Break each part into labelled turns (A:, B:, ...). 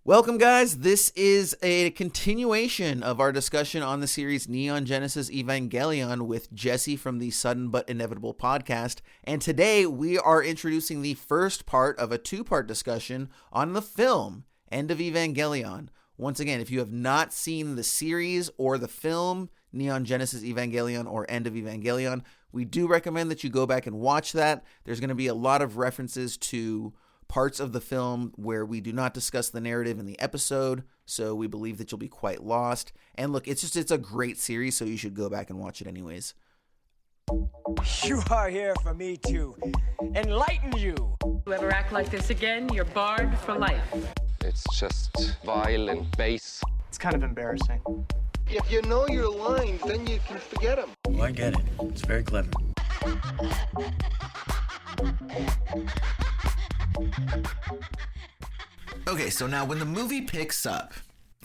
A: Welcome, guys. This is a continuation of our discussion on the series Neon Genesis Evangelion with Jesse from the Sudden But Inevitable podcast. And today we are introducing the first part of a two-part discussion on the film End of Evangelion. Once again, if you have not seen the series or the film Neon Genesis Evangelion or End of Evangelion, we do recommend that you go back and watch that. There's going to be a lot of references to parts of the film where we do not discuss the narrative in the episode, so we believe that you'll be quite lost. And look, it's a great series, so you should go back and watch it anyways.
B: You are here for me to enlighten you.
C: You ever act like this again, you're barred for life.
D: It's just vile and base.
E: It's kind of embarrassing.
F: If you know your lines, then you can forget them.
G: Oh, I get it. It's very clever.
H: Okay, so now when the movie picks up,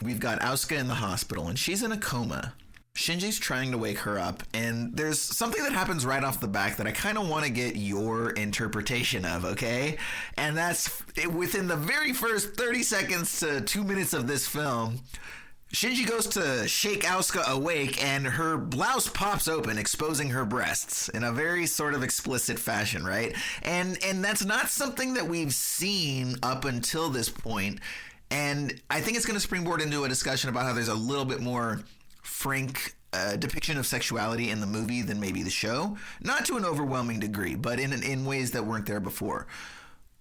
H: we've got Asuka in the hospital, and she's in a coma. Shinji's trying to wake her up, and there's something that happens right off the back that I kind of want to get your interpretation of, okay? And that's within the very first 30 seconds to 2 minutes of this film, Shinji goes to shake Asuka awake, and her blouse pops open, exposing her breasts in a very sort of explicit fashion, right? And that's not something that we've seen up until this point, and I think it's going to springboard into a discussion about how there's a little bit more frank depiction of sexuality in the movie than maybe the show. Not to an overwhelming degree, but in ways that weren't there before.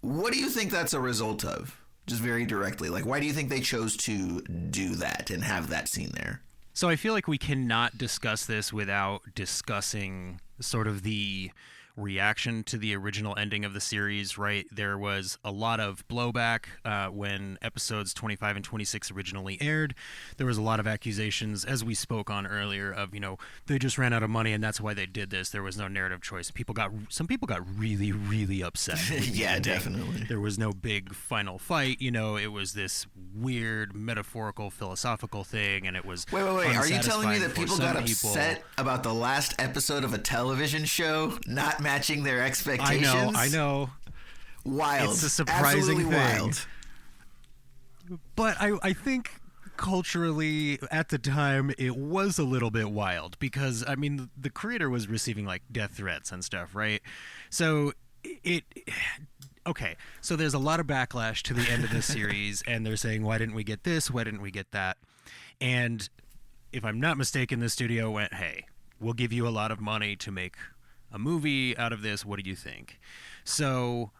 H: What do you think that's a result of? Just very directly. Like, why do you think they chose to do that and have that scene there?
I: So I feel like we cannot discuss this without discussing sort of the reaction to the original ending of the series, right? There was a lot of blowback when episodes 25 and 26 originally aired. There was a lot of accusations, as we spoke on earlier, of, they just ran out of money and that's why they did this. There was no narrative choice. Some people got really, really upset.
H: Yeah, definitely.
I: There was no big final fight. It was this weird metaphorical philosophical thing, and it was
H: Wait. Are you telling me that people got
I: people.
H: upset about the last episode of a television show not matching their expectations?
I: I know.
H: Wild.
I: It's a surprising
H: Absolutely
I: thing.
H: Wild.
I: But I think culturally at the time it was a little bit wild because, the creator was receiving like death threats and stuff, right? So okay, so there's a lot of backlash to the end of this series, and they're saying, why didn't we get this? Why didn't we get that? And if I'm not mistaken, the studio went, hey, we'll give you a lot of money to make a movie out of this. What do you think? So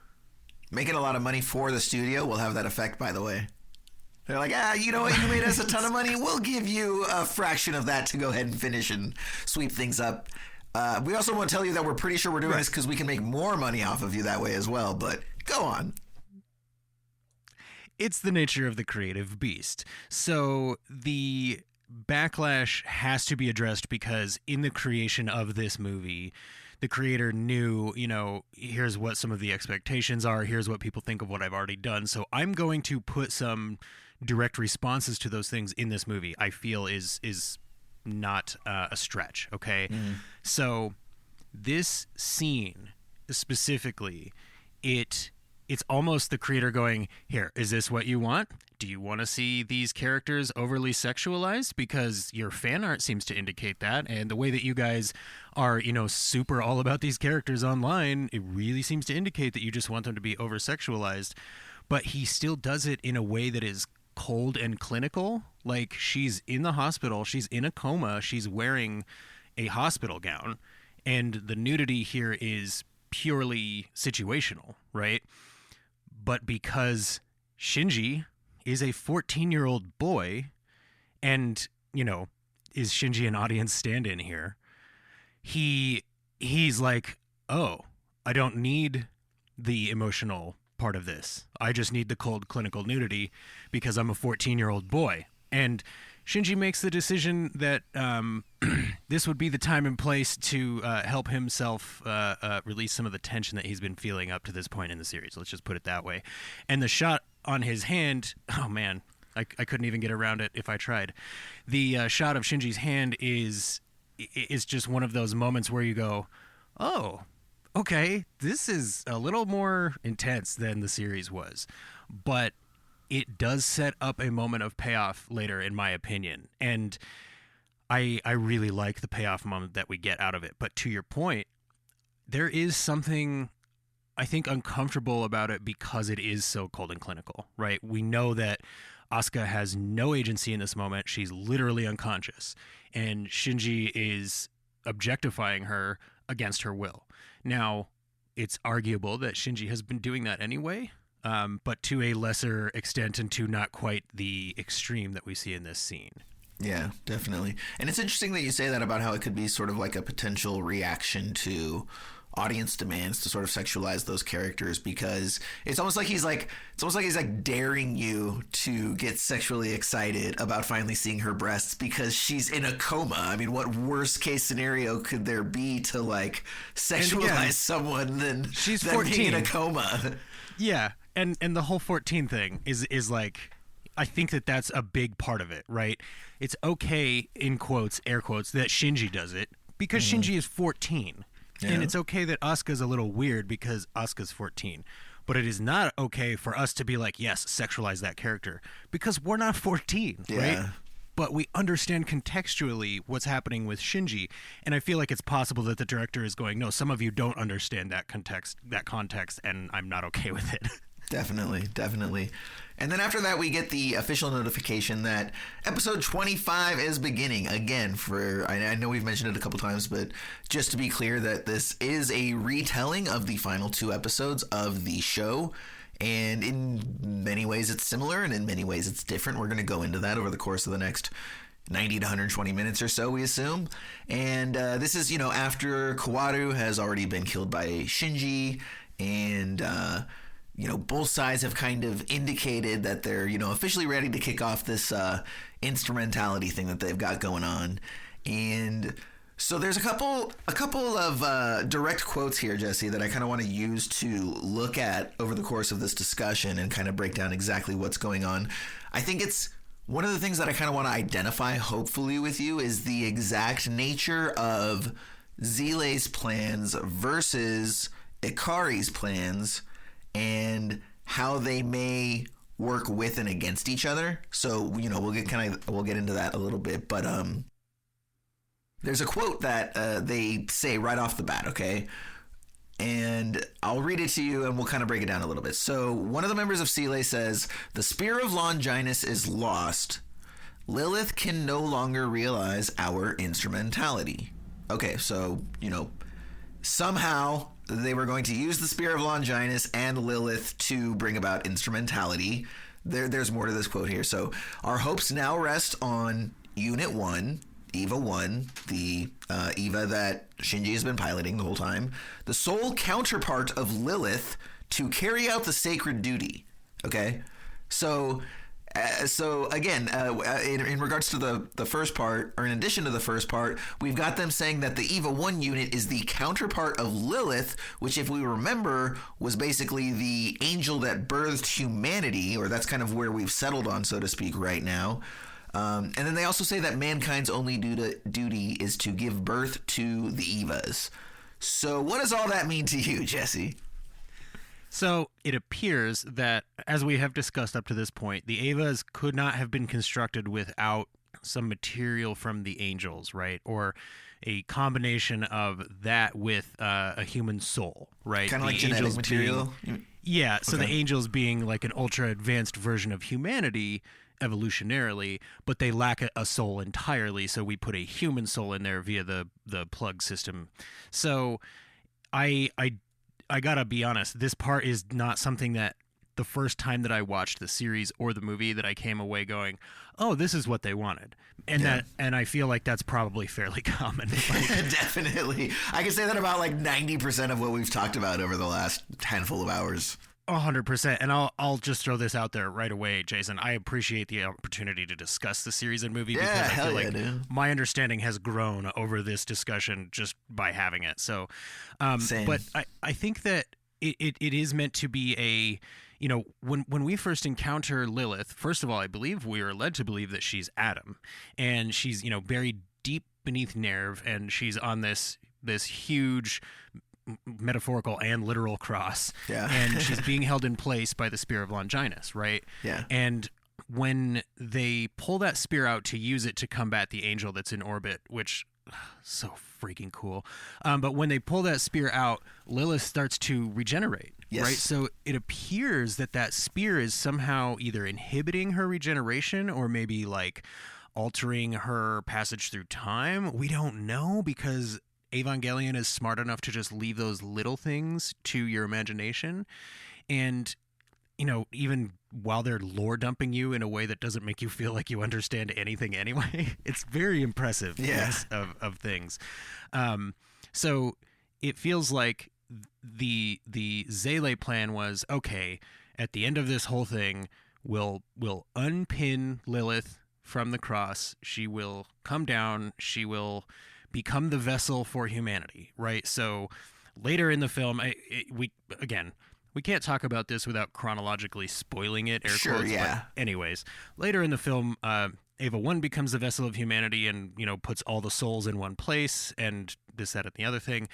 H: making a lot of money for the studio will have that effect, by the way. They're like, you know what? You made us a ton of money. We'll give you a fraction of that to go ahead and finish and sweep things up. We also want to tell you that we're pretty sure we're doing this because we can make more money off of you that way as well. But go on.
I: It's the nature of the creative beast. So the backlash has to be addressed because in the creation of this movie, the creator knew, here's what some of the expectations are. Here's what people think of what I've already done. So I'm going to put some direct responses to those things in this movie. I feel is not a stretch. Okay. So this scene specifically, it's almost the creator going, here, is this what you want? Do you want to see these characters overly sexualized? Because your fan art seems to indicate that. And the way that you guys are, super all about these characters online, it really seems to indicate that you just want them to be over sexualized. But he still does it in a way that is cold and clinical. Like, she's in the hospital, she's in a coma, she's wearing a hospital gown. And the nudity here is purely situational, right? But because Shinji is a 14-year-old boy and, is Shinji an audience stand-in here? He's like, oh, I don't need the emotional part of this. I just need the cold clinical nudity because I'm a 14-year-old boy. And Shinji makes the decision that this would be the time and place to help himself release some of the tension that he's been feeling up to this point in the series. Let's just put it that way. And the shot on his hand, oh man, I couldn't even get around it if I tried. The shot of Shinji's hand is just one of those moments where you go, oh, okay, this is a little more intense than the series was. But it does set up a moment of payoff later, in my opinion. And I really like the payoff moment that we get out of it. But to your point, there is something, I think, uncomfortable about it because it is so cold and clinical, right? We know that Asuka has no agency in this moment. She's literally unconscious. And Shinji is objectifying her against her will. Now, it's arguable that Shinji has been doing that anyway, but to a lesser extent and to not quite the extreme that we see in this scene.
H: Yeah, definitely. And it's interesting that you say that about how it could be sort of like a potential reaction to audience demands to sort of sexualize those characters, because it's almost like he's daring you to get sexually excited about finally seeing her breasts because she's in a coma. I mean, what worst case scenario could there be to like sexualize someone than
I: she's
H: than
I: 14
H: being in a coma?
I: Yeah, and the whole 14 thing is like, I think that's a big part of it, right? It's okay, in quotes, air quotes, that Shinji does it because Shinji is 14. Yeah. And it's okay that Asuka's a little weird because Asuka's 14. But it is not okay for us to be like, yes, sexualize that character, because we're not 14, right? But we understand contextually what's happening with Shinji. And I feel like it's possible that the director is going, no, some of you don't understand that context, and I'm not okay with it.
H: Definitely. And then after that, we get the official notification that episode 25 is beginning again. I know we've mentioned it a couple times, but just to be clear that this is a retelling of the final 2 episodes of the show. And in many ways it's similar, and in many ways it's different. We're going to go into that over the course of the next 90 to 120 minutes or so, we assume. And this is, after Kawaru has already been killed by Shinji, and both sides have kind of indicated that they're, officially ready to kick off this instrumentality thing that they've got going on. And so there's a couple of direct quotes here, Jesse, that I kind of want to use to look at over the course of this discussion and kind of break down exactly what's going on. I think it's one of the things that I kind of want to identify, hopefully, with you is the exact nature of Zile's plans versus Ikari's plans, and how they may work with and against each other. So, we'll get into that a little bit, but there's a quote that they say right off the bat, okay? And I'll read it to you and we'll kind of break it down a little bit. So, one of the members of Zile says, "The spear of Longinus is lost. Lilith can no longer realize our instrumentality." Okay, so, somehow they were going to use the Spear of Longinus and Lilith to bring about instrumentality. There's more to this quote here. So, "Our hopes now rest on Unit 1, Eva 1, the Eva that Shinji has been piloting the whole time, the sole counterpart of Lilith to carry out the sacred duty." Okay? So again, in regards to the first part, or in addition to the first part, we've got them saying that the EVA 1 unit is the counterpart of Lilith, which, if we remember, was basically the angel that birthed humanity, or that's kind of where we've settled on, so to speak, right now. And then they also say that mankind's only duty is to give birth to the EVAs. So what does all that mean to you, Jesse?
I: So it appears that, as we have discussed up to this point, the Evas could not have been constructed without some material from the angels, right? Or a combination of that with a human soul, right?
H: Kind of like genetic material?
I: Yeah, so the angels being like an ultra advanced version of humanity evolutionarily, but they lack a soul entirely, so we put a human soul in there via the plug system. So I gotta be honest, this part is not something that the first time that I watched the series or the movie that I came away going, oh, this is what they wanted. And I feel like that's probably fairly common.
H: Definitely. I can say that about like 90% of what we've talked about over the last handful of hours.
I: 100%. And I'll just throw this out there right away, Jason. I appreciate the opportunity to discuss the series and movie because I feel like my understanding has grown over this discussion just by having it. So,
H: Same.
I: But I think that it is meant to be a, when we first encounter Lilith, first of all, I believe we are led to believe that she's Adam, and she's, buried deep beneath Nerve, and she's on this huge metaphorical and literal cross.
H: Yeah.
I: And she's being held in place by the spear of Longinus, right?
H: Yeah.
I: And when they pull that spear out to use it to combat the angel that's in orbit, which so freaking cool. But when they pull that spear out, Lilith starts to regenerate,
H: yes.
I: right? So it appears that that spear is somehow either inhibiting her regeneration or maybe like altering her passage through time. We don't know, because Evangelion is smart enough to just leave those little things to your imagination. And, you know, even while they're lore dumping you in a way that doesn't make you feel like you understand anything anyway, it's very impressive of things. So it feels like the Zele plan was, okay, at the end of this whole thing, we'll unpin Lilith from the cross. She will come down. She will become the vessel for humanity, right? So later in the film, we can't talk about this without chronologically spoiling it, air quotes.
H: Yeah.
I: But anyways, later in the film, Eva 1 becomes the vessel of humanity and, you know, puts all the souls in one place and this, that, and the other thing.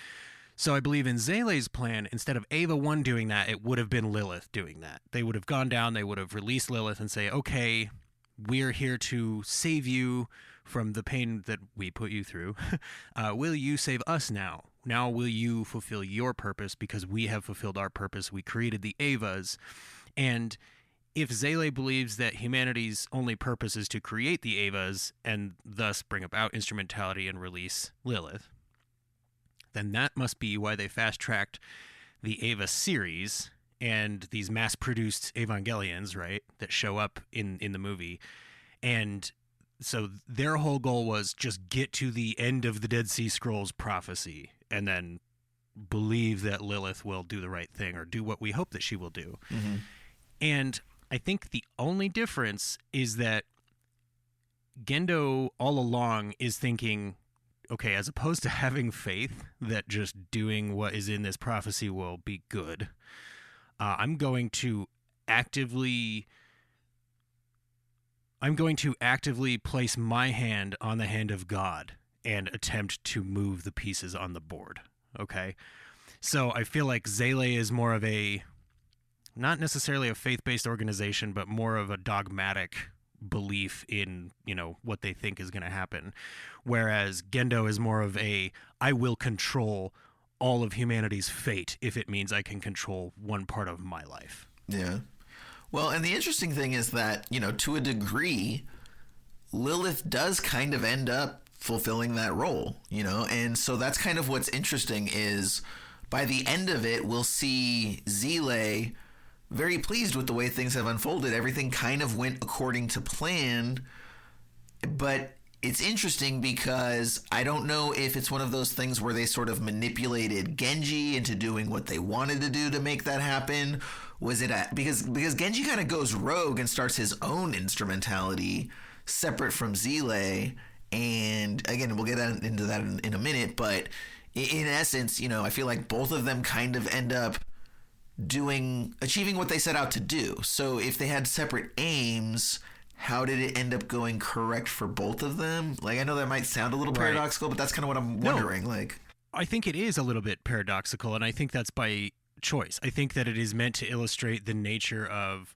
I: So I believe in Zele's plan, instead of Eva 1 doing that, it would have been Lilith doing that. They would have gone down, they would have released Lilith and say, okay, we're here to save you from the pain that we put you through. Will you save us now? Now will you fulfill your purpose, because we have fulfilled our purpose. We created the Evas. And if Zele believes that humanity's only purpose is to create the Evas and thus bring about instrumentality and release Lilith, then that must be why they fast-tracked the Eva series and these mass-produced Evangelions, right, that show up in the movie. And so their whole goal was just get to the end of the Dead Sea Scrolls prophecy and then believe that Lilith will do the right thing or do what we hope that she will do.
H: Mm-hmm.
I: And I think the only difference is that Gendo all along is thinking, okay, as opposed to having faith that just doing what is in this prophecy will be good, I'm going to actively place my hand on the hand of God and attempt to move the pieces on the board. Okay? So I feel like Zele is more of a, not necessarily a faith-based organization, but more of a dogmatic belief in, you know, what they think is going to happen. Whereas Gendo is more of a, I will control all of humanity's fate if it means I can control one part of my life.
H: Yeah. Well, and the interesting thing is that, you know, to a degree, Lilith does kind of end up fulfilling that role, you know? And so that's kind of what's interesting is by the end of it, we'll see Zele very pleased with the way things have unfolded. Everything kind of went according to plan, but it's interesting because I don't know if it's one of those things where they sort of manipulated Genji into doing what they wanted to do to make that happen. Was it because Genji kind of goes rogue and starts his own instrumentality separate from Zele, and again, we'll get into that in a minute, but in essence, you know, I feel like both of them kind of end up achieving what they set out to do. So if they had separate aims, how did it end up going correct for both of them? Like, I know that might sound a little paradoxical, but that's kind of what I'm wondering. Like,
I: I think it is a little bit paradoxical, and I think that's by choice. I think that it is meant to illustrate the nature of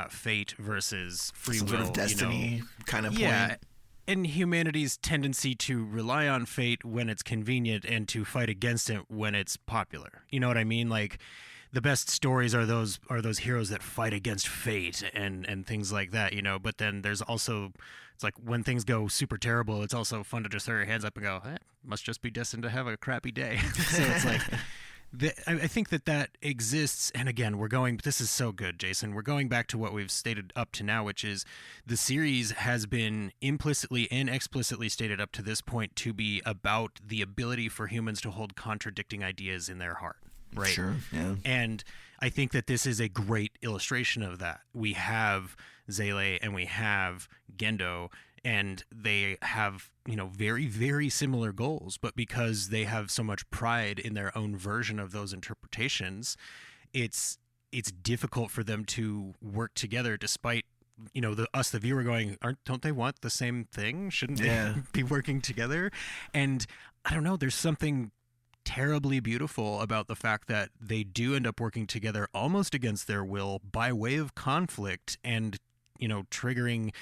I: fate versus free will,
H: sort of destiny,
I: you know?
H: Kind of point.
I: Yeah, and humanity's tendency to rely on fate when it's convenient and to fight against it when it's popular. You know what I mean? Like, the best stories are those heroes that fight against fate and things like that, you know. But then there's also, it's like when things go super terrible, it's also fun to just throw your hands up and go, must just be destined to have a crappy day. So it's like, I think that exists. And again, this is so good, Jason. We're going back to what we've stated up to now, which is the series has been implicitly and explicitly stated up to this point to be about the ability for humans to hold contradicting ideas in their heart. Right.
H: Sure. Yeah.
I: And I think that this is a great illustration of that. We have Zele and we have Gendo, and they have, you know, very, very similar goals. But because they have so much pride in their own version of those interpretations, it's difficult for them to work together, despite, you know, the viewer going, don't they want the same thing? Shouldn't they be working together? And I don't know, there's something terribly beautiful about the fact that they do end up working together almost against their will by way of conflict and, triggering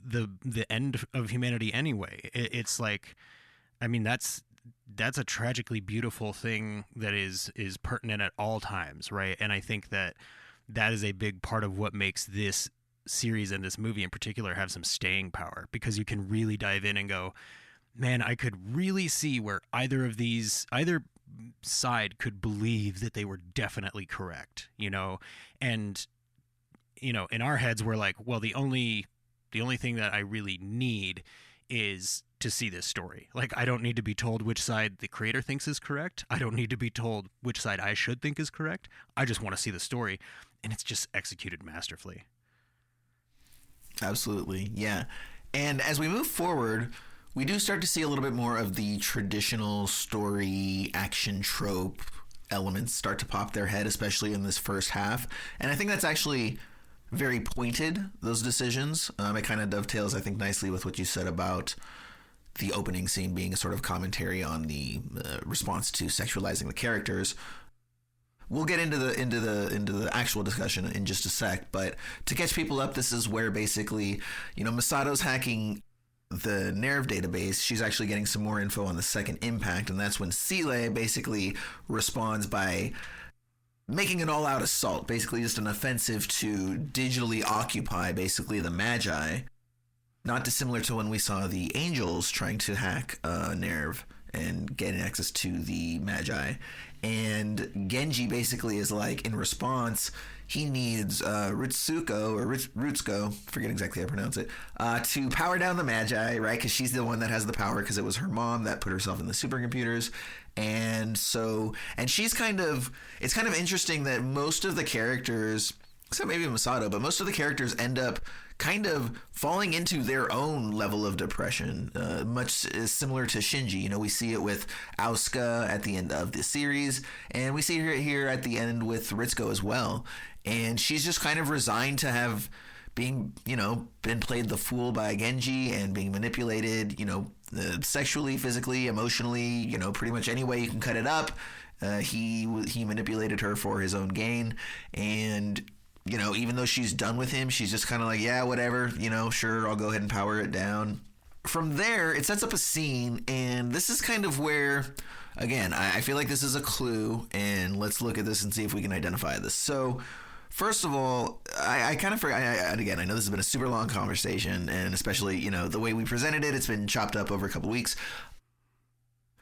I: the end of humanity anyway. It's like, I mean, that's a tragically beautiful thing that is pertinent at all times, right? And I think that is a big part of what makes this series and this movie in particular have some staying power, because you can really dive in and go, man, I could really see where either side could believe that they were definitely correct, and in our heads we're like, well, the only thing that I really need is to see this story. Like, I don't need to be told which side the creator thinks is correct. I don't need to be told which side I should think is correct. I just want to see the story, and it's just executed masterfully.
H: Absolutely, yeah. And as we move forward, we do start to see a little bit more of the traditional story action trope elements start to pop their head, especially in this first half. And I think that's actually very pointed, those decisions. It kind of dovetails, I think, nicely with what you said about the opening scene being a sort of commentary on the response to sexualizing the characters. We'll get into the actual discussion in just a sec, but to catch people up, this is where basically, Masato's hacking the Nerve database. She's actually getting some more info on the second impact, and that's when Seele basically responds by making an all-out assault, basically just an offensive to digitally occupy basically the Magi, not dissimilar to when we saw the Angels trying to hack Nerve and get access to the Magi. And Genji basically is like, in response, he needs Rutsuko, forget exactly how to pronounce it, to power down the Magi, right? Because she's the one that has the power, because it was her mom that put herself in the supercomputers. And so, and it's kind of interesting that most of the characters, except maybe Masato, but most of the characters end up kind of falling into their own level of depression, much similar to Shinji. We see it with Asuka at the end of the series, and we see her here at the end with Ritsuko as well. And she's just kind of resigned to have been played the fool by Genji and being manipulated, sexually, physically, emotionally, pretty much any way you can cut it up. He manipulated her for his own gain, and even though she's done with him, she's just kind of like, yeah, whatever, sure, I'll go ahead and power it down. From there, it sets up a scene, and this is kind of where, again, I feel like this is a clue, and let's look at this and see if we can identify this. So, first of all, I kind of forgot, and again, I know this has been a super long conversation, and especially, the way we presented it, it's been chopped up over a couple weeks.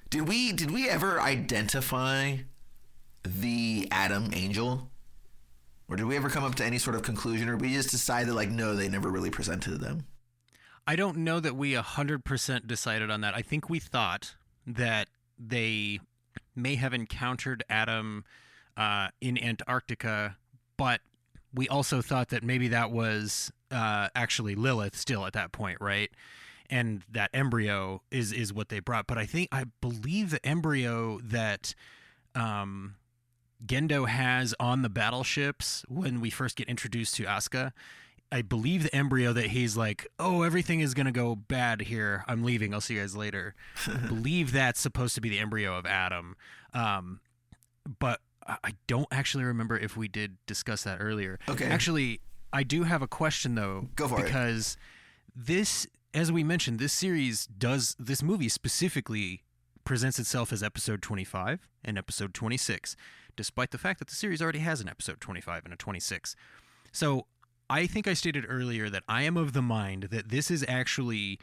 H: Did we ever identify the Adam Angel? Or did we ever come up to any sort of conclusion, or we just decided like, no, they never really presented them?
I: I don't know that we 100% decided on that. I think we thought that they may have encountered Adam in Antarctica, but we also thought that maybe that was actually Lilith still at that point, right? And that embryo is what they brought. But I believe the embryo that Gendo has on the battleships when we first get introduced to Asuka, I believe the embryo that he's like, oh, everything is going to go bad here, I'm leaving, I'll see you guys later. I believe that's supposed to be the embryo of Adam. But I don't actually remember if we did discuss that earlier. Okay. Actually, I do have a question, though.
H: Go for it.
I: Because this, as we mentioned, this movie specifically presents itself as episode 25 and episode 26, despite the fact that the series already has an episode 25 and a 26. So I think I stated earlier that I am of the mind that this is actually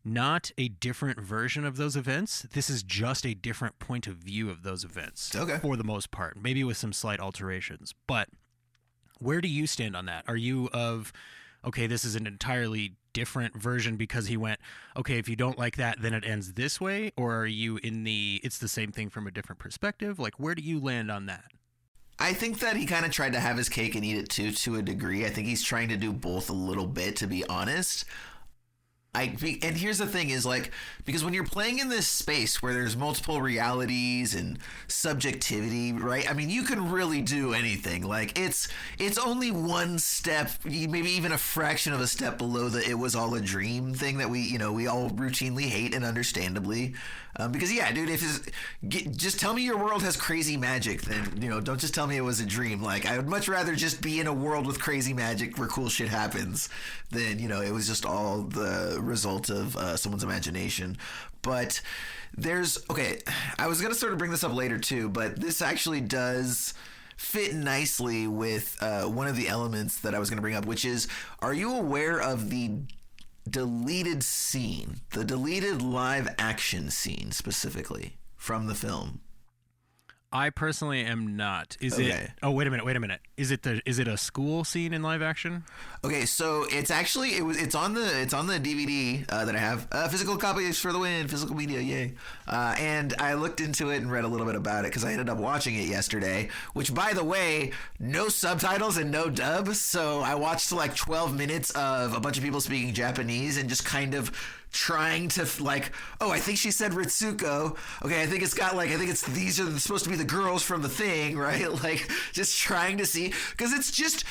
I: not a different version of those events. This is just a different point of view of those events.
H: Okay.
I: For the most part, maybe with some slight alterations. But where do you stand on that? Are you of, okay, this is an entirely different version because he went, okay, if you don't like that, then it ends this way? Or are you in it's the same thing from a different perspective? Like, where do you land on that?
H: I think that he kind of tried to have his cake and eat it too, to a degree. I think he's trying to do both a little bit, to be honest. And here's the thing is like, because when you're playing in this space where there's multiple realities and subjectivity, right? I mean, you can really do anything. Like it's only one step, maybe even a fraction of a step below the "it was all a dream" thing that we all routinely hate, and understandably. Because yeah, dude, just tell me your world has crazy magic, then don't just tell me it was a dream. Like I would much rather just be in a world with crazy magic where cool shit happens than it was just all the result of someone's imagination. But I was gonna sort of bring this up later too, but this actually does fit nicely with one of the elements that I was gonna bring up, which is, are you aware of the deleted scene, the deleted live action scene specifically from the film?
I: I personally am not. Is it? Oh, wait a minute. Is it a school scene in live action?
H: Okay, so it's actually it's on the DVD that I have. Physical copies for the win, physical media, yay! And I looked into it and read a little bit about it because I ended up watching it yesterday. Which, by the way, no subtitles and no dub. So I watched like 12 minutes of a bunch of people speaking Japanese and just kind of trying to I think she said Ritsuko. Okay, I think these are supposed to be the girls from the thing, right? Like just trying to see, because it's just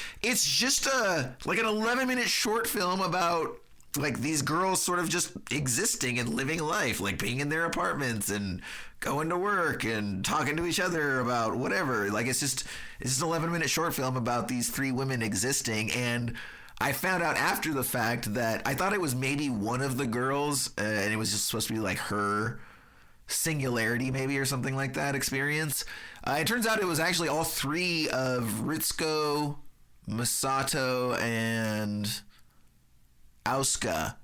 H: an 11-minute short film about like these girls sort of just existing and living life, like being in their apartments and going to work and talking to each other about whatever. Like it's just an 11-minute short film about these three women existing. And I found out after the fact that I thought it was maybe one of the girls, and it was just supposed to be like her singularity maybe or something like that experience. It turns out it was actually all three of Ritsuko, Masato, and Asuka.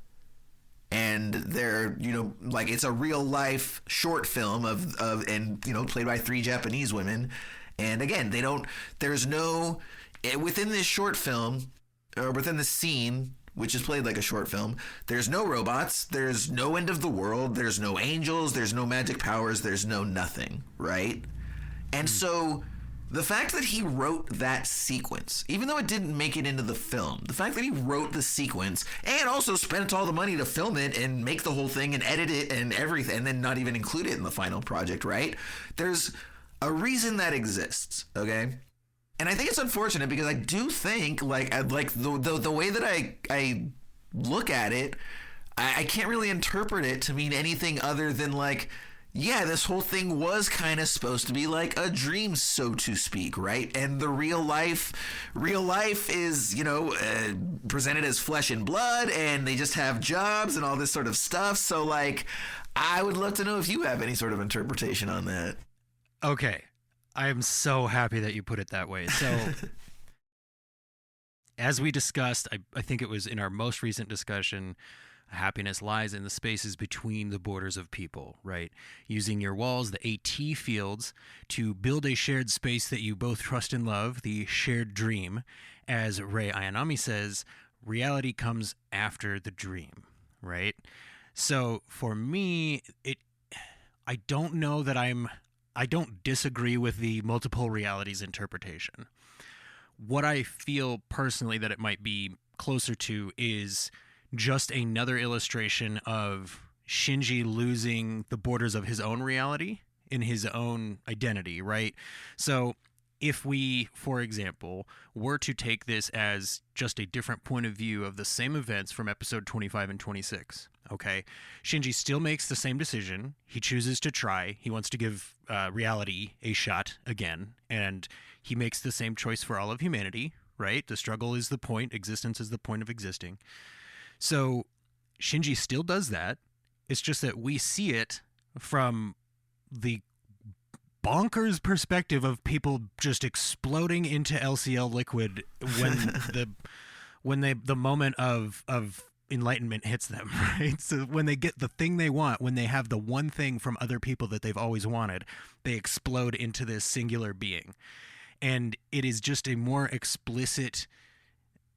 H: And they're, it's a real life short film of played by three Japanese women. And again, within this short film, or within the scene, which is played like a short film, there's no robots, there's no end of the world, there's no angels, there's no magic powers, there's no nothing, right? And so the fact that he wrote that sequence, even though it didn't make it into the film, the fact that he wrote the sequence and also spent all the money to film it and make the whole thing and edit it and everything, and then not even include it in the final project, right? There's a reason that exists, okay? And I think it's unfortunate because I do think the way that I look at it, I can't really interpret it to mean anything other than like, yeah, this whole thing was kind of supposed to be like a dream, so to speak, right? And the real life is, presented as flesh and blood, and they just have jobs and all this sort of stuff. So like, I would love to know if you have any sort of interpretation on that.
I: Okay. I am so happy that you put it that way. So, as we discussed, I think it was in our most recent discussion, happiness lies in the spaces between the borders of people, right? Using your walls, the AT fields, to build a shared space that you both trust and love, the shared dream. As Rei Ayanami says, reality comes after the dream, right? So, for me, I don't know that I don't disagree with the multiple realities interpretation. What I feel personally that it might be closer to is just another illustration of Shinji losing the borders of his own reality in his own identity, right? So if we, for example, were to take this as just a different point of view of the same events from episode 25 and 26, okay, Shinji still makes the same decision. He chooses to try. He wants to give reality a shot again, and he makes the same choice for all of humanity, right? The struggle is the point. Existence is the point of existing. So Shinji still does that. It's just that we see it from the bonkers perspective of people just exploding into LCL liquid when the moment of enlightenment hits them, right? So when they get the thing they want, when they have the one thing from other people that they've always wanted, they explode into this singular being. And it is just a more explicit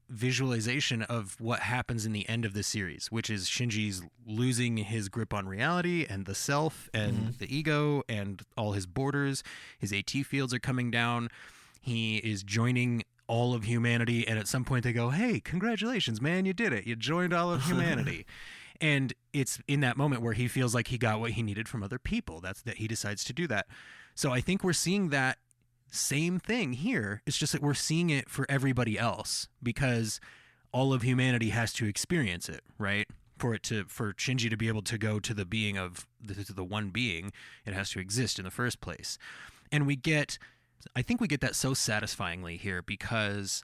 I: visualization of what happens in the end of the series, which is Shinji's losing his grip on reality and the self and the ego and all his borders. His AT fields are coming down. He is joining all of humanity, and at some point they go, hey, congratulations, man, you did it. You joined all of humanity. And it's in that moment where he feels like he got what he needed from other people. That he decides to do that. So I think we're seeing that same thing here. It's just that we're seeing it for everybody else because all of humanity has to experience it, right? For Shinji to be able to go to the being of the one being, it has to exist in the first place. And I think we get that so satisfyingly here because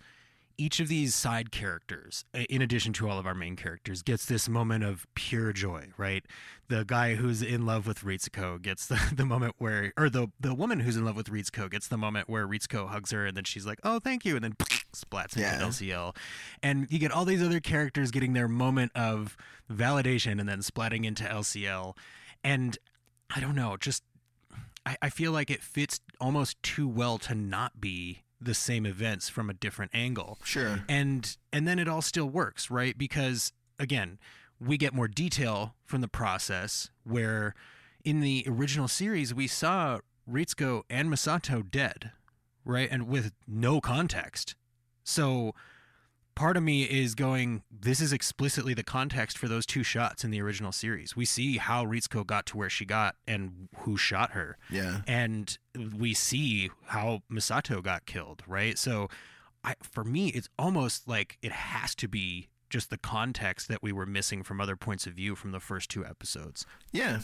I: each of these side characters, in addition to all of our main characters, gets this moment of pure joy, right? The guy who's in love with Ritsuko gets the moment where, or the woman who's in love with Ritsuko gets the moment where Ritsuko hugs her and then she's like, oh, thank you. And then splats into LCL. And you get all these other characters getting their moment of validation and then splatting into LCL. And I don't know, just, I feel like it fits almost too well to not be the same events from a different angle.
H: Sure.
I: And then it all still works, right? Because again, we get more detail from the process where in the original series we saw Ritsuko and Misato dead, right? And with no context. So part of me is going, this is explicitly the context for those two shots in the original series. We see how Ritsuko got to where she got and who shot her.
H: Yeah.
I: And we see how Misato got killed, right? So for me, it's almost like it has to be just the context that we were missing from other points of view from the first two episodes.
H: Yeah.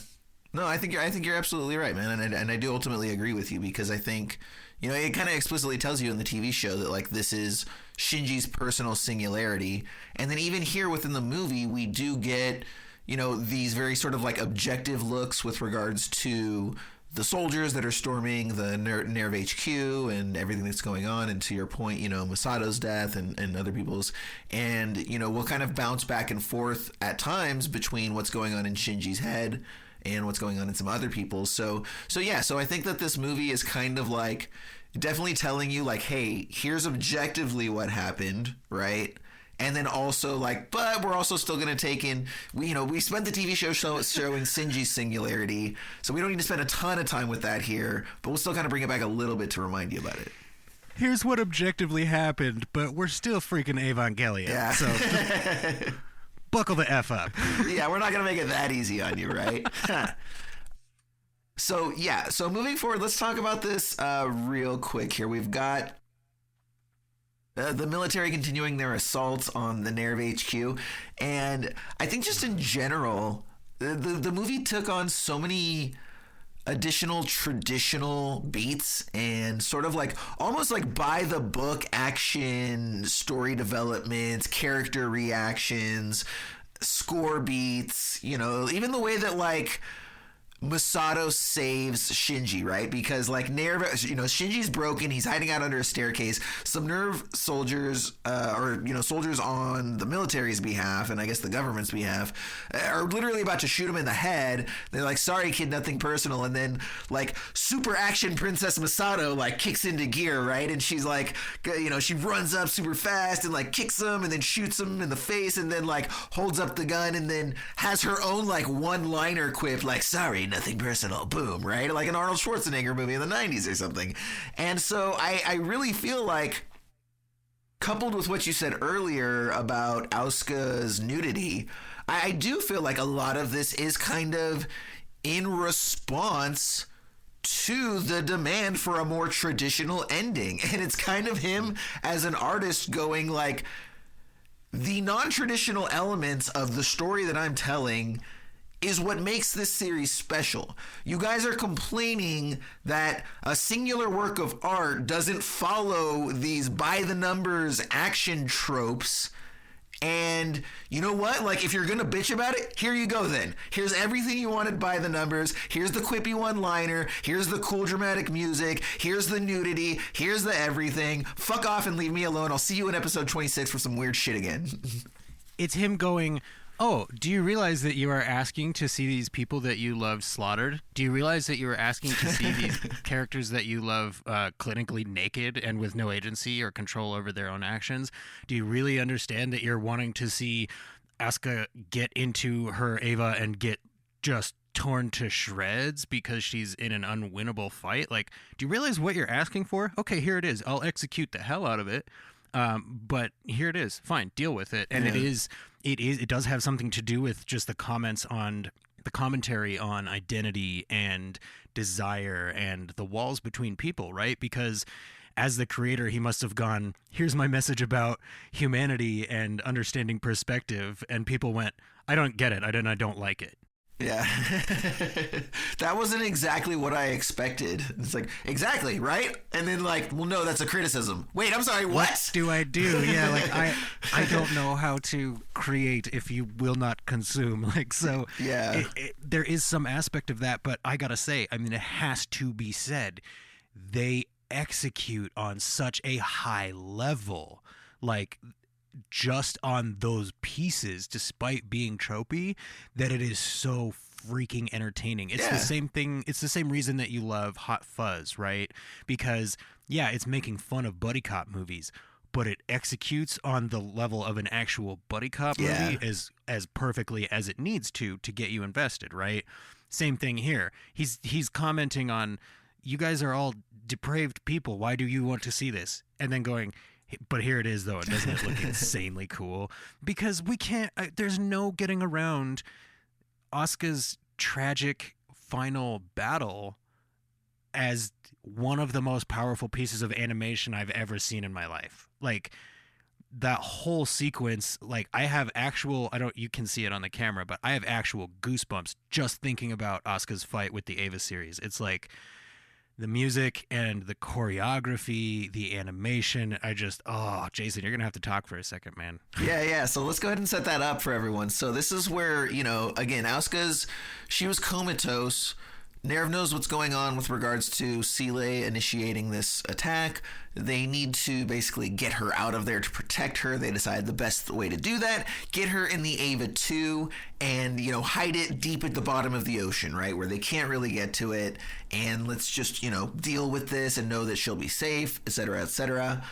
H: No, I think you're absolutely right, man, and I do ultimately agree with you because I think, it kind of explicitly tells you in the TV show that like this is Shinji's personal singularity, and then even here within the movie we do get, these very sort of like objective looks with regards to the soldiers that are storming the Nerve HQ and everything that's going on, and to your point, Masato's death and other people's, and we'll kind of bounce back and forth at times between what's going on in Shinji's head and what's going on in some other people's. So I think that this movie is kind of like definitely telling you like, hey, here's objectively what happened, right? And then also like, but we're also still going to take in, we spent the TV show showing Shinji's singularity, so we don't need to spend a ton of time with that here, but we'll still kind of bring it back a little bit to remind you about it.
I: Here's what objectively happened, but we're still freaking Evangelion.
H: Yeah.
I: So buckle the F up.
H: Yeah, we're not going to make it that easy on you, right? So moving forward, let's talk about this real quick here. We've got the military continuing their assaults on the Nerve HQ, and I think just in general, the movie took on so many additional traditional beats and sort of like almost like by the book action, story developments, character reactions, score beats, even the way that like Masato saves Shinji, right? Because like Nerve, Shinji's broken. He's hiding out under a staircase. Some Nerve soldiers, soldiers on the military's behalf, and I guess the government's behalf, are literally about to shoot him in the head. They're like, "Sorry, kid, nothing personal." And then like super action Princess Masato like kicks into gear, right? And she's like, she runs up super fast and like kicks him and then shoots him in the face and then like holds up the gun and then has her own like one-liner quip like, "Sorry, nothing personal," boom, right? Like an Arnold Schwarzenegger movie in the 90s or something. And so I really feel like, coupled with what you said earlier about Asuka's nudity, I do feel like a lot of this is kind of in response to the demand for a more traditional ending. And it's kind of him as an artist going like, the non-traditional elements of the story that I'm telling is what makes this series special. You guys are complaining that a singular work of art doesn't follow these by-the-numbers action tropes. And you know what? Like, if you're going to bitch about it, here you go then. Here's everything you wanted by the numbers. Here's the quippy one-liner. Here's the cool dramatic music. Here's the nudity. Here's the everything. Fuck off and leave me alone. I'll see you in episode 26 for some weird shit again.
I: It's him going, "Oh, do you realize that you are asking to see these people that you loved slaughtered? Do you realize that you are asking to see these characters that you love clinically naked and with no agency or control over their own actions? Do you really understand that you're wanting to see Asuka get into her Eva and get just torn to shreds because she's in an unwinnable fight? Like, do you realize what you're asking for? Okay, here it is. I'll execute the hell out of it." But here it is. Fine, deal with it. And it does have something to do with just the commentary on identity and desire and the walls between people, right? Because as the creator, he must have gone, here's my message about humanity and understanding perspective. And people went, I don't get it. I don't like it.
H: Yeah. That wasn't exactly what I expected. It's like, exactly, right? And then like, well, no, that's a criticism. Wait, I'm sorry, what
I: do I do? Yeah, like I don't know how to create if you will not consume. Like, so
H: yeah.
I: There is some aspect of that, but I gotta say, I mean, it has to be said, they execute on such a high level, like just on those pieces, despite being tropey, that it is so freaking entertaining. It's the same thing. It's the same reason that you love Hot Fuzz, right? Because yeah, it's making fun of buddy cop movies, but it executes on the level of an actual buddy cop movie as perfectly as it needs to get you invested, right? Same thing here. He's commenting on, you guys are all depraved people. Why do you want to see this? And then going, but here it is, though. Doesn't it look insanely cool? Because we can't, there's no getting around Asuka's tragic final battle as one of the most powerful pieces of animation I've ever seen in my life. Like, that whole sequence, like, I have actual, you can see it on the camera, but I have actual goosebumps just thinking about Asuka's fight with the Eva series. It's like, the music and the choreography, the animation, Jason, you're going to have to talk for a second, man.
H: Yeah. So let's go ahead and set that up for everyone. So this is where, again, she was comatose. Nerv knows what's going on with regards to Seele initiating this attack. They need to basically get her out of there to protect her. They decide the best way to do that, get her in the Eva 2 and, hide it deep at the bottom of the ocean, right, where they can't really get to it. And let's just, deal with this and know that she'll be safe, et cetera, et cetera.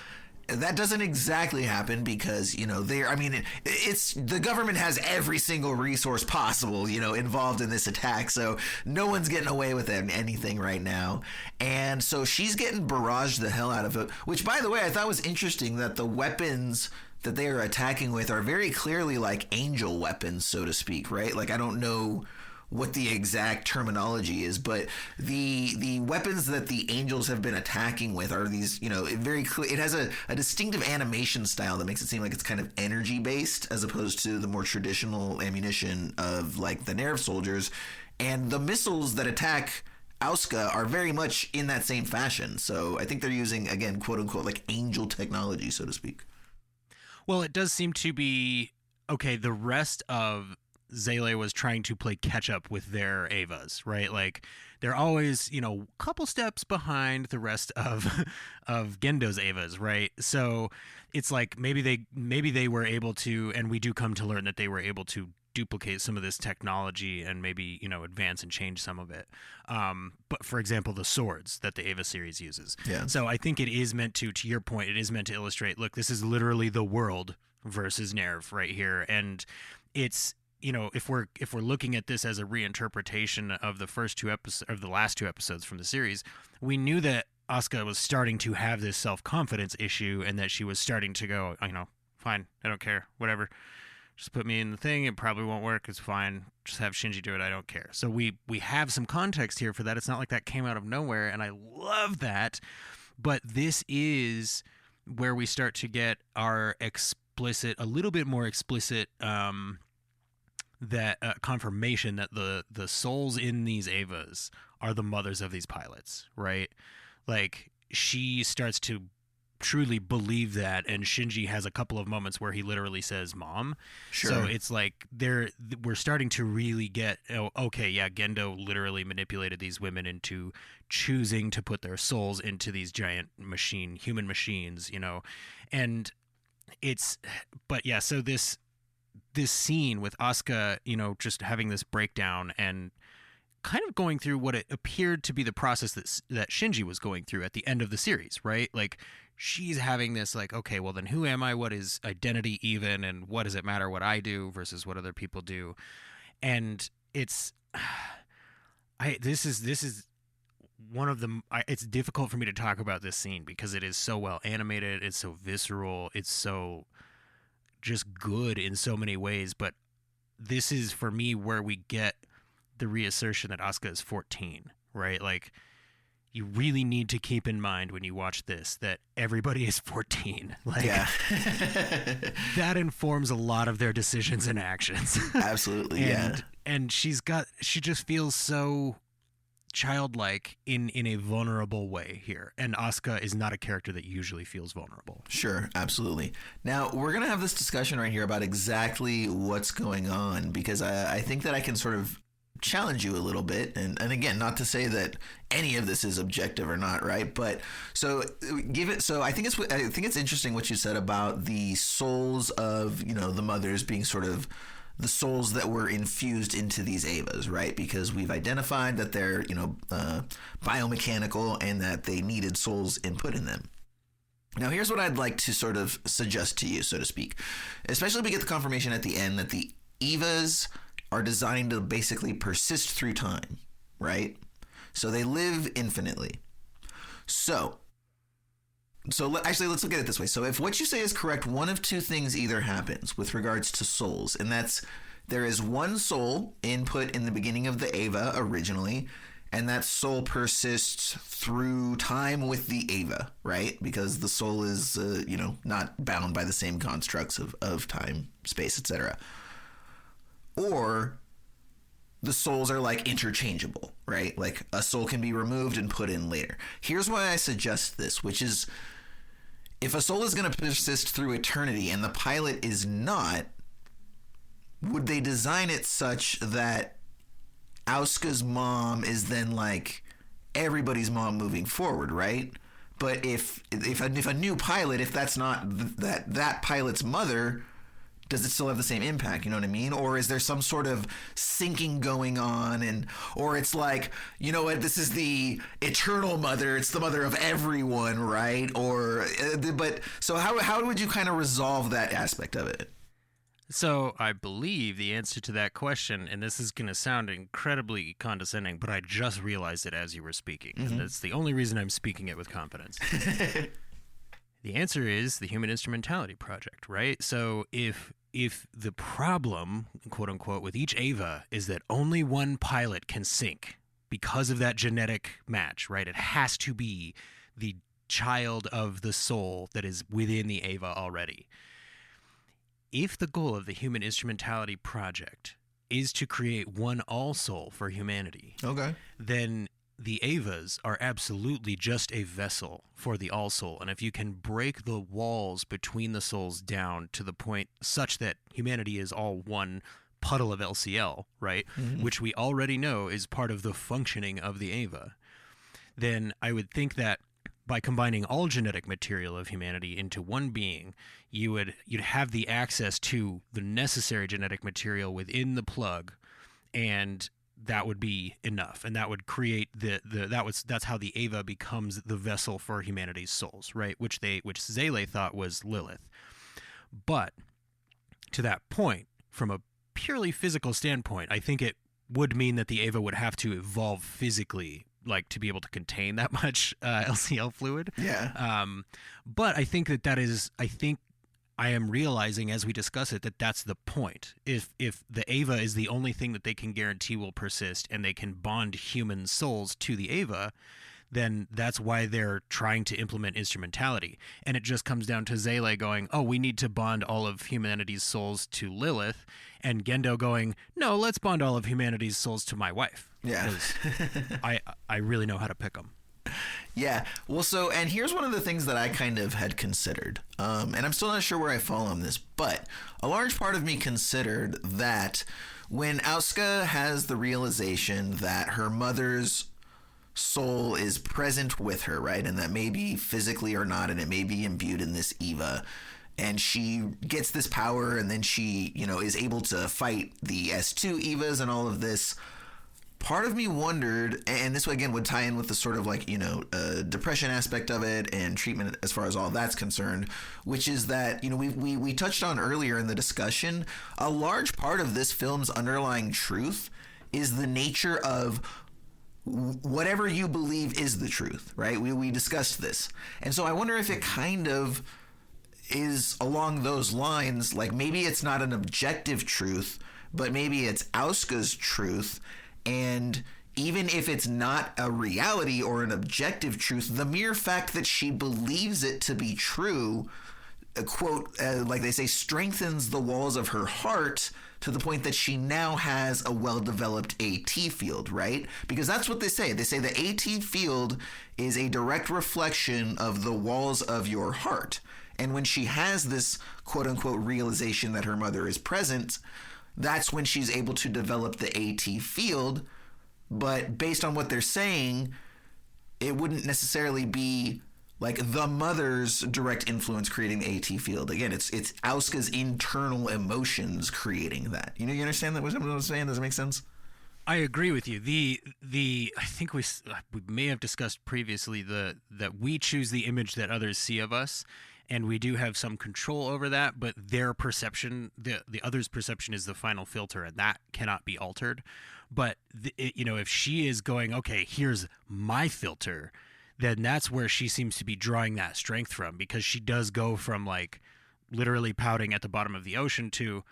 H: That doesn't exactly happen because, it's the government has every single resource possible, involved in this attack. So no one's getting away with anything right now. And so she's getting barraged the hell out of it, which, by the way, I thought was interesting that the weapons that they are attacking with are very clearly like angel weapons, so to speak, right? Like, I don't know what the exact terminology is, but the weapons that the angels have been attacking with are these, very clear. It has a distinctive animation style that makes it seem like it's kind of energy based as opposed to the more traditional ammunition of like the Nerv soldiers. And the missiles that attack Asuka are very much in that same fashion. So I think they're using, again, quote unquote, like angel technology, so to speak.
I: Well, it does seem to be, okay, the rest of Seele was trying to play catch up with their Evas, right? Like, they're always, a couple steps behind the rest of Gendo's Evas, right? So it's like maybe they were able to, and we do come to learn that they were able to duplicate some of this technology and maybe, advance and change some of it. But for example, the swords that the Eva series uses.
H: Yeah.
I: So I think it is meant to your point, it is meant to illustrate, look, this is literally the world versus Nerv right here. And it's, if we're looking at this as a reinterpretation of the last two episodes from the series, we knew that Asuka was starting to have this self-confidence issue and that she was starting to go, fine, I don't care, whatever. Just put me in the thing. It probably won't work. It's fine. Just have Shinji do it. I don't care. So we have some context here for that. It's not like that came out of nowhere, and I love that. But this is where we start to get our a little bit more explicit that confirmation that the souls in these Evas are the mothers of these pilots, right? Like, she starts to truly believe that, and Shinji has a couple of moments where he literally says mom.
H: Sure.
I: So it's like we're starting to really get, okay, yeah, Gendo literally manipulated these women into choosing to put their souls into these giant human machines, and so this scene with Asuka, just having this breakdown and kind of going through what it appeared to be the process that Shinji was going through at the end of the series, right? Like, she's having this like, okay, well then who am I? What is identity even? And what does it matter what I do versus what other people do? And it's, this is one of the it's difficult for me to talk about this scene because it is so well animated, it's so visceral, it's so just good in so many ways, but this is for me where we get the reassertion that Asuka is 14, right? Like, you really need to keep in mind when you watch this that everybody is 14. Like,
H: Yeah.
I: that informs a lot of their decisions and actions.
H: Absolutely. Yeah.
I: And she just feels so childlike in a vulnerable way here. And Asuka is not a character that usually feels vulnerable.
H: Sure, absolutely. Now, we're going to have this discussion right here about exactly what's going on, because I think that I can sort of challenge you a little bit. And again, not to say that any of this is objective or not, right? But so I think it's interesting what you said about the souls of, the mothers being sort of the souls that were infused into these Evas, right? Because we've identified that they're, biomechanical and that they needed souls input in them. Now, here's what I'd like to sort of suggest to you, so to speak. Especially if we get the confirmation at the end that the Evas are designed to basically persist through time, right? So they live infinitely. So actually, let's look at it this way. So if what you say is correct, one of two things either happens with regards to souls, and that's there is one soul input in the beginning of the Eva originally, and that soul persists through time with the Eva, right? Because the soul is, not bound by the same constructs of time, space, etc. Or the souls are like interchangeable, right? Like a soul can be removed and put in later. Here's why I suggest this, which is if a soul is going to persist through eternity and the pilot is not, would they design it such that Asuka's mom is then like everybody's mom moving forward, right? But if a new pilot, if that's not that pilot's mother, does it still have the same impact? You know what I mean? Or is there some sort of syncing going on, or it's like, you know what, this is the eternal mother, it's the mother of everyone, right? So how would you kind of resolve that aspect of it?
I: So I believe the answer to that question, and this is going to sound incredibly condescending, but I just realized it as you were speaking, and that's the only reason I'm speaking it with confidence. The answer is the Human Instrumentality Project, right? So if the problem, quote unquote, with each Eva is that only one pilot can sync because of that genetic match, right? It has to be the child of the soul that is within the Eva already. If the goal of the Human Instrumentality Project is to create one all-soul for humanity,
H: okay,
I: then the Evas are absolutely just a vessel for the all-soul. And if you can break the walls between the souls down to the point such that humanity is all one puddle of LCL, right, which we already know is part of the functioning of the Eva, then I would think that by combining all genetic material of humanity into one being, you'd have the access to the necessary genetic material within the plug, and that would be enough, and that would create that's how the Eva becomes the vessel for humanity's souls, right? Which Zele thought was Lilith. But to that point, from a purely physical standpoint, I think it would mean that the Eva would have to evolve physically, like to be able to contain that much LCL fluid.
H: Yeah.
I: But I think I am realizing as we discuss it that that's the point. If the Eva is the only thing that they can guarantee will persist and they can bond human souls to the Eva, then that's why they're trying to implement instrumentality. And it just comes down to Zele going, oh, we need to bond all of humanity's souls to Lilith, and Gendo going, no, let's bond all of humanity's souls to my wife.
H: Yeah.
I: I really know how to pick them.
H: Yeah. Well, and here's one of the things that I kind of had considered, and I'm still not sure where I fall on this, but a large part of me considered that when Asuka has the realization that her mother's soul is present with her, right, and that maybe physically or not, and it may be imbued in this Eva, and she gets this power, and then she, is able to fight the S2 Evas and all of this. Part of me wondered, and this again would tie in with the sort of like, depression aspect of it and treatment as far as all that's concerned, which is that, we touched on earlier in the discussion, a large part of this film's underlying truth is the nature of whatever you believe is the truth, right? We discussed this. And so I wonder if it kind of is along those lines, like maybe it's not an objective truth, but maybe it's Asuka's truth. And even if it's not a reality or an objective truth, the mere fact that she believes it to be true, quote, like they say, strengthens the walls of her heart to the point that she now has a well-developed AT field, right? Because that's what they say. They say the AT field is a direct reflection of the walls of your heart. And when she has this quote-unquote realization that her mother is present, that's when she's able to develop the AT field. But based on what they're saying, it wouldn't necessarily be like the mother's direct influence creating the AT field. Again, it's Asuka's internal emotions creating that. You understand that what I'm saying? Does it make sense?
I: I agree with you. I think we may have discussed previously that we choose the image that others see of us, and we do have some control over that, but their perception, the other's perception, is the final filter, and that cannot be altered. But if she is going, okay, here's my filter, then that's where she seems to be drawing that strength from, because she does go from like literally pouting at the bottom of the ocean to,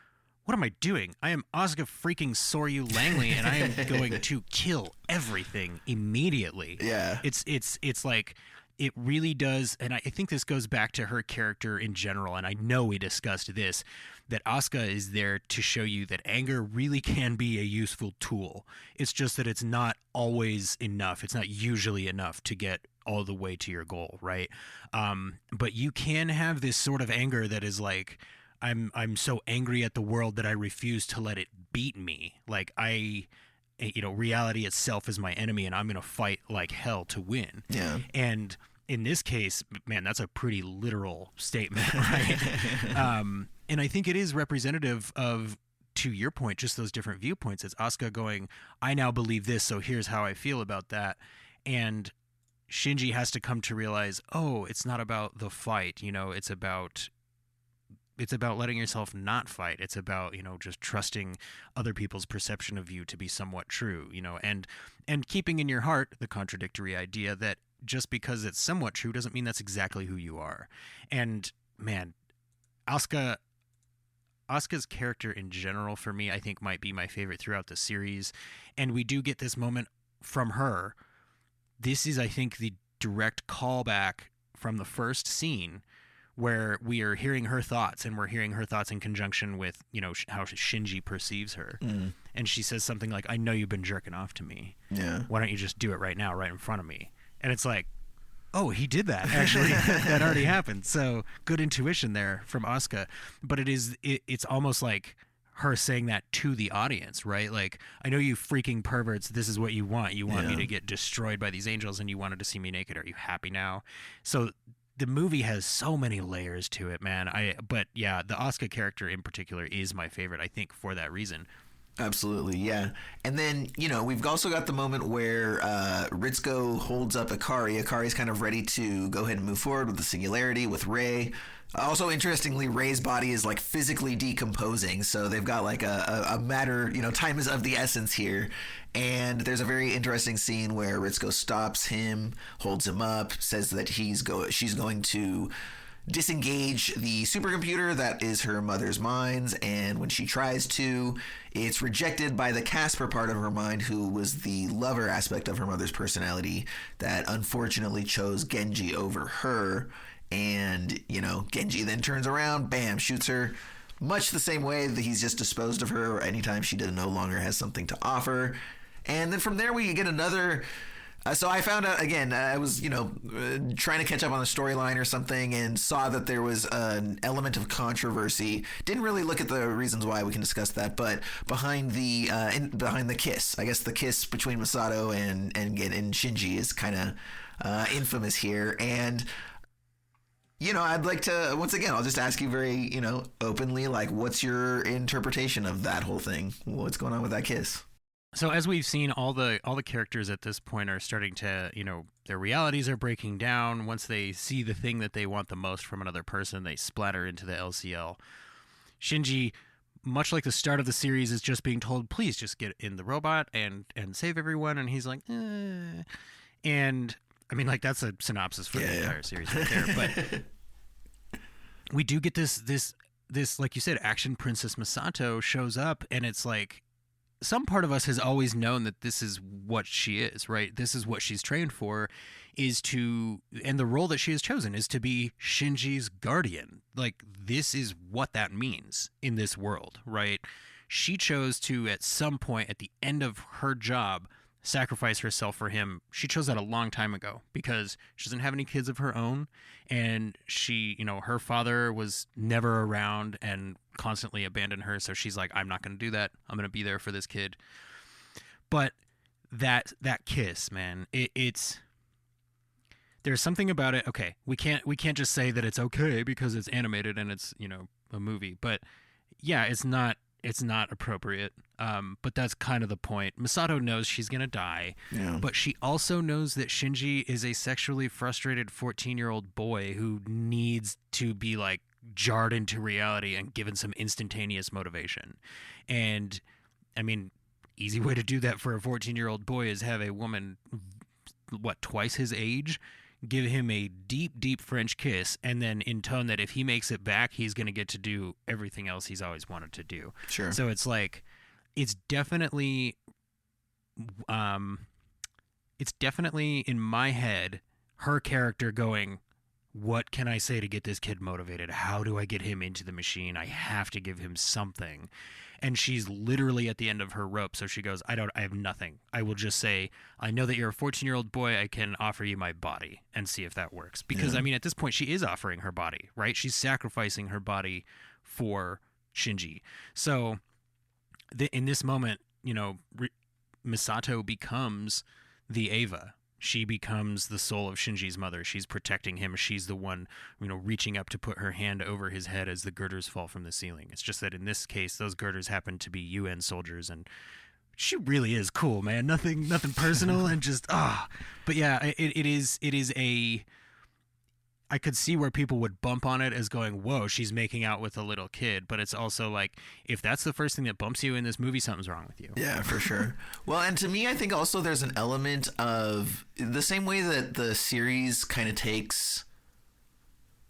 I: what am I doing? I am Asuka freaking Soryu Langley, and I am going to kill everything immediately.
H: Yeah.
I: It's like, it really does, and I think this goes back to her character in general, and I know we discussed this, that Asuka is there to show you that anger really can be a useful tool. It's just that it's not always enough. It's not usually enough to get all the way to your goal, right? But you can have this sort of anger that is like, I'm so angry at the world that I refuse to let it beat me. Like reality itself is my enemy, and I'm going to fight like hell to win.
H: Yeah.
I: And in this case, man, that's a pretty literal statement, right? And I think it is representative of, to your point, just those different viewpoints. It's Asuka going, I now believe this, so here's how I feel about that. And Shinji has to come to realize, oh, it's not about the fight, it's about letting yourself not fight. It's about, just trusting other people's perception of you to be somewhat true, and keeping in your heart the contradictory idea that just because it's somewhat true doesn't mean that's exactly who you are. And man, Asuka's character in general, for me, I think might be my favorite throughout the series. And we do get this moment from her. This is, I think, the direct callback from the first scene, where we are hearing her thoughts, and we're hearing her thoughts in conjunction with, how Shinji perceives her. Mm. And she says something like, I know you've been jerking off to me. Yeah. Why don't you just do it right now, right in front of me? And it's like, oh, he did that. Actually, that already happened. So good intuition there from Asuka. But it's almost like her saying that to the audience, right? Like, I know you freaking perverts. This is what you want. You want me to get destroyed by these angels, and you wanted to see me naked. Are you happy now? So the movie has so many layers to it, man. But yeah, the Asuka character in particular is my favorite, I think, for that reason.
H: Absolutely, yeah. And then, we've also got the moment where Ritsuko holds up Akari. Akari's kind of ready to go ahead and move forward with the singularity with Rei. Also, interestingly, Rei's body is like physically decomposing, so they've got like a matter, time is of the essence here. And there's a very interesting scene where Ritsuko stops him, holds him up, says that she's going to disengage the supercomputer that is her mother's minds, and when she tries to, it's rejected by the Casper part of her mind, who was the lover aspect of her mother's personality that unfortunately chose Genji over her. And Genji then turns around, bam, shoots her, much the same way that he's just disposed of her anytime she no longer has something to offer. And then from there we get another. So I found out, again, I was, trying to catch up on the storyline or something, and saw that there was an element of controversy. Didn't really look at the reasons why. We can discuss that. But behind the kiss, I guess the kiss between Masato and Shinji is kind of infamous here. And I'd like to, once again, I'll just ask you very, openly, like, what's your interpretation of that whole thing? What's going on with that kiss?
I: So as we've seen, all the characters at this point are starting to, their realities are breaking down. Once they see the thing that they want the most from another person, they splatter into the LCL. Shinji much like the start of the series is just being told, please just get in the robot and save everyone, and he's like, eh. And I mean, like, that's a synopsis for the entire series right there. But we do get this, like you said, action princess Masato shows up, and it's like, some part of us has always known that this is what she is, right? This is what she's trained for, and the role that she has chosen is to be Shinji's guardian. Like, this is what that means in this world, right? She chose to, at some point at the end of her job, sacrifice herself for him. She chose that a long time ago because she doesn't have any kids of her own, and she, her father was never around and constantly abandoned her, so she's like, I'm not going to do that. I'm going to be there for this kid. But that kiss, man, it's there's something about it. Okay, we can't just say that it's okay because it's animated and it's, a movie. But yeah, it's not appropriate. But that's kind of the point. Masato knows she's going to die, but she also knows that Shinji is a sexually frustrated 14-year-old boy who needs to be, like, jarred into reality and given some instantaneous motivation. And, I mean, easy way to do that for a 14-year-old boy is have a woman, twice his age, give him a deep, deep French kiss, and then intone that if he makes it back, he's going to get to do everything else he's always wanted to do.
H: Sure.
I: So it's like, it's definitely in my head, her character going, what can I say to get this kid motivated? How do I get him into the machine? I have to give him something. And she's literally at the end of her rope. So she goes, I have nothing. I will just say, I know that you're a 14-year-old boy. I can offer you my body and see if that works. Because, I mean, at this point, she is offering her body, right? She's sacrificing her body for Shinji. So in this moment, Misato becomes the Eva. She becomes the soul of Shinji's mother. She's protecting him. She's the one, reaching up to put her hand over his head as the girders fall from the ceiling. It's just that in this case, those girders happen to be UN soldiers, and she really is cool, man. Nothing personal, and just But yeah, it is a. I could see where people would bump on it as going, whoa, she's making out with a little kid. But it's also like, if that's the first thing that bumps you in this movie, something's wrong with you.
H: Yeah, for sure. Well, and to me, I think also there's an element of the same way that the series kind of takes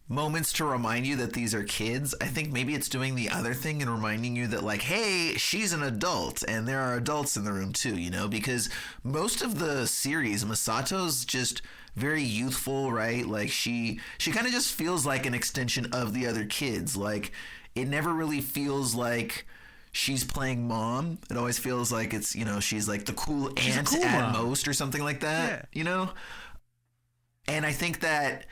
H: moments to remind you that these are kids. I think maybe it's doing the other thing and reminding you that, like, hey, she's an adult and there are adults in the room too, because most of the series, Masato's just very youthful, right? Like she kind of just feels like an extension of the other kids. Like, it never really feels like she's playing mom. It always feels like it's, she's like the cool aunt at most or something like that, And I think that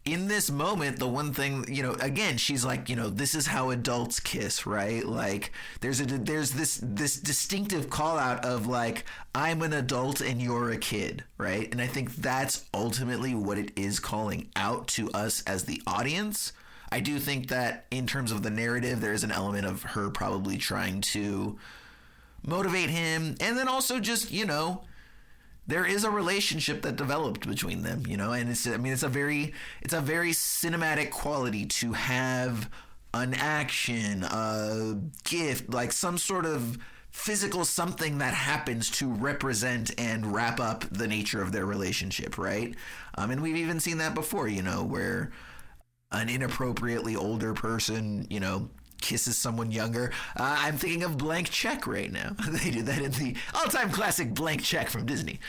H: in this moment, the one thing, again, she's like, this is how adults kiss, right? Like, there's this distinctive call out of, like, I'm an adult and you're a kid, right? And I think that's ultimately what it is calling out to us as the audience. I do think that in terms of the narrative, there is an element of her probably trying to motivate him, and then also just, there is a relationship that developed between them, and it's a very cinematic quality to have an action, a gift, like some sort of physical something that happens to represent and wrap up the nature of their relationship, right? And we've even seen that before, where an inappropriately older person, kisses someone younger. I'm thinking of Blank Check right now. They do that in the all-time classic Blank Check from Disney,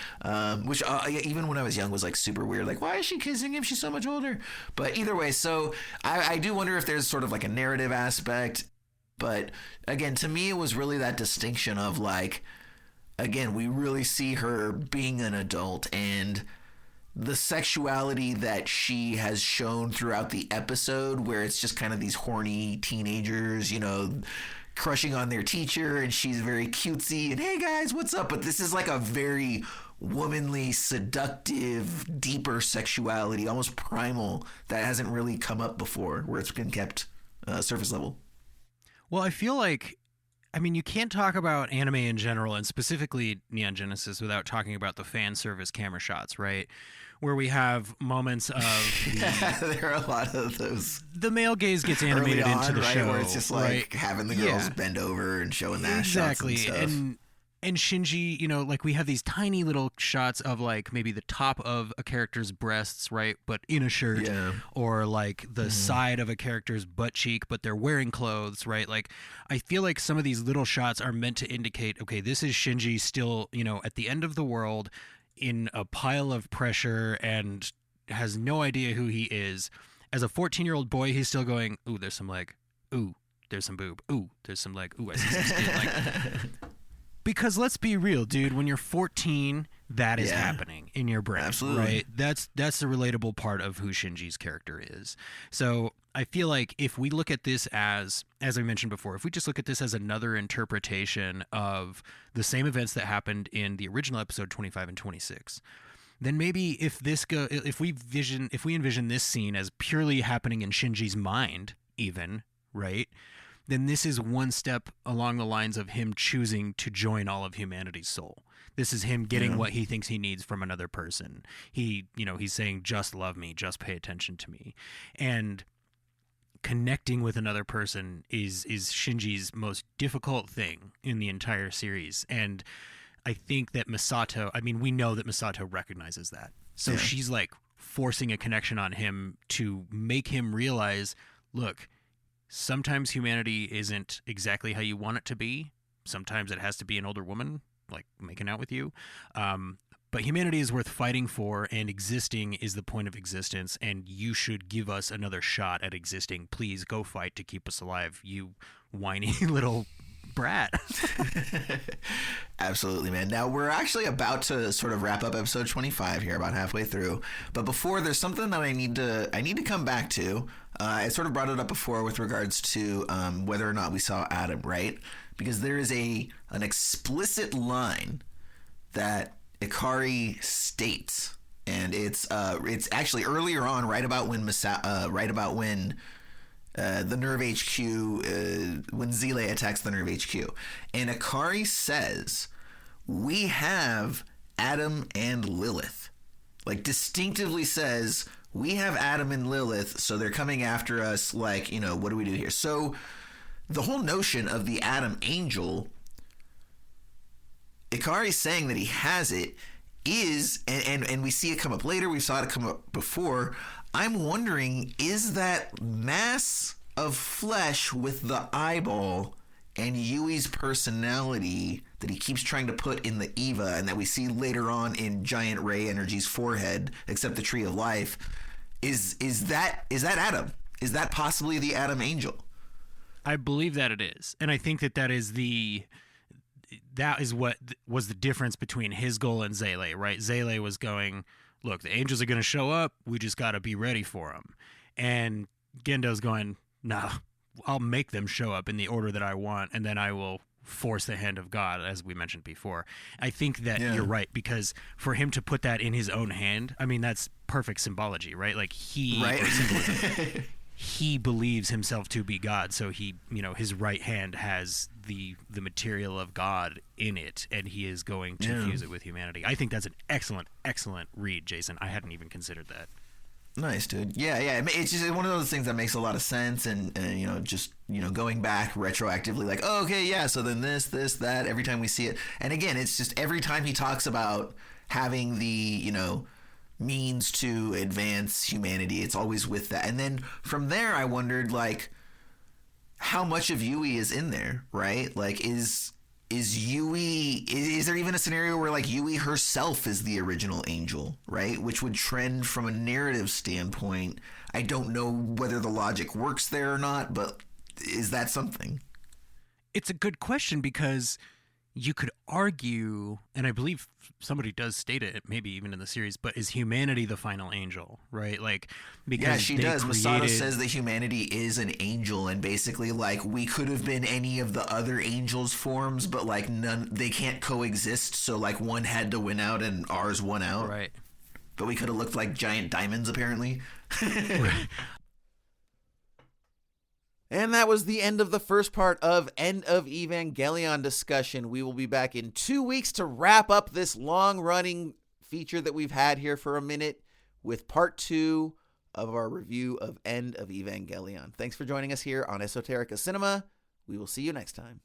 H: which even when I was young was like super weird. Like, why is she kissing him? She's so much older. But either way, so I do wonder if there's sort of like a narrative aspect. But again, to me, it was really that distinction of, like, again, we really see her being an adult and the sexuality that she has shown throughout the episode, where it's just kind of these horny teenagers, crushing on their teacher, and she's very cutesy and, hey guys, what's up? But this is like a very womanly, seductive, deeper sexuality, almost primal, that hasn't really come up before, where it's been kept surface level.
I: Well, I feel like, you can't talk about anime in general, and specifically Neon Genesis, without talking about the fan service camera shots, right? where we have moments of
H: there are a lot of those.
I: The male gaze gets animated
H: early on,
I: into the
H: right,
I: show,
H: where it's just like having the girls bend over and showing the ass shots and stuff.
I: And Shinji, like we have these tiny little shots of like maybe the top of a character's breasts, right, but in a shirt, or like the side of a character's butt cheek, but they're wearing clothes, right? Like I feel like some of these little shots are meant to indicate, okay, this is Shinji still, at the end of the world in a pile of pressure and has no idea who he is. As a 14-year-old boy, he's still going, ooh, there's some leg, ooh, there's some boob, ooh, there's some leg, ooh, I see some skin. Like, because let's be real, dude, when you're 14, that is happening in your brain.
H: Absolutely.
I: Right? That's the relatable part of who Shinji's character is. So I feel like if we look at this as I mentioned before, if we just look at this as another interpretation of the same events that happened in the original episode 25 and 26, then maybe if we envision this scene as purely happening in Shinji's mind, even, right? Then this is one step along the lines of him choosing to join all of humanity's soul. This is him getting what he thinks he needs from another person. He's saying, just love me, just pay attention to me. And connecting with another person is Shinji's most difficult thing in the entire series. And I think that we know that Misato recognizes that. So she's like forcing a connection on him to make him realize, look, sometimes humanity isn't exactly how you want it to be. Sometimes it has to be an older woman, like making out with you. But humanity is worth fighting for, and existing is the point of existence, and you should give us another shot at existing. Please go fight to keep us alive, you whiny little brat.
H: Absolutely, man. Now we're actually about to sort of wrap up episode 25 here, about halfway through. But before, there's something that I need to come back to. I sort of brought it up before with regards to whether or not we saw Adam, right? Because there is an explicit line that Ikari states, and it's actually earlier on, right about when the Nerve HQ, when Zile attacks the Nerve HQ. And Ikari says, we have Adam and Lilith. Like, distinctively says, we have Adam and Lilith, so they're coming after us, like, what do we do here? So, the whole notion of the Adam Angel, Ikari saying that he has it, is, and we see it come up later, we saw it come up before. I'm wondering, is that mass of flesh with the eyeball and Yui's personality that he keeps trying to put in the Eva, and that we see later on in Giant Ray Energy's forehead, except the Tree of Life, is that Adam? Is that possibly the Adam Angel?
I: I believe that it is, and I think that is what was the difference between his goal and Zele, right? Zele was going, look, the angels are going to show up. We just got to be ready for them. And Gendo's going, no, I'll make them show up in the order that I want, and then I will force the hand of God, as we mentioned before. I think that you're right, because for him to put that in his own hand, I mean, that's perfect symbology, right? Like he believes himself to be God, so his right hand has the material of God in it, and he is going to fuse it with humanity. I think that's an excellent read, Jason. I hadn't even considered that.
H: Nice, dude. Yeah. It's just one of those things that makes a lot of sense, and going back retroactively, like, oh, okay, yeah, so then this, that, every time we see it. And again, it's just every time he talks about having the, means to advance humanity, it's always with that. And then from there, I wondered, like, how much of Yui is in there, right? Like, is Yui, is there even a scenario where, like, Yui herself is the original angel, right? Which would trend from a narrative standpoint. I don't know whether the logic works there or not, but is that something?
I: It's a good question, because you could argue, and I believe somebody does state it, maybe even in the series, but is humanity the final angel, right? Like, because
H: she does. Masato says that humanity is an angel, and basically, like, we could have been any of the other angels' forms, but, like, they can't coexist, so, like, one had to win out and ours won out.
I: Right.
H: But we could have looked like giant diamonds, apparently.
A: And that was the end of the first part of End of Evangelion discussion. We will be back in 2 weeks to wrap up this long-running feature that we've had here for a minute. with part 2 of our review of End of Evangelion. Thanks for joining us here on Esoterica Cinema. We will see you next time.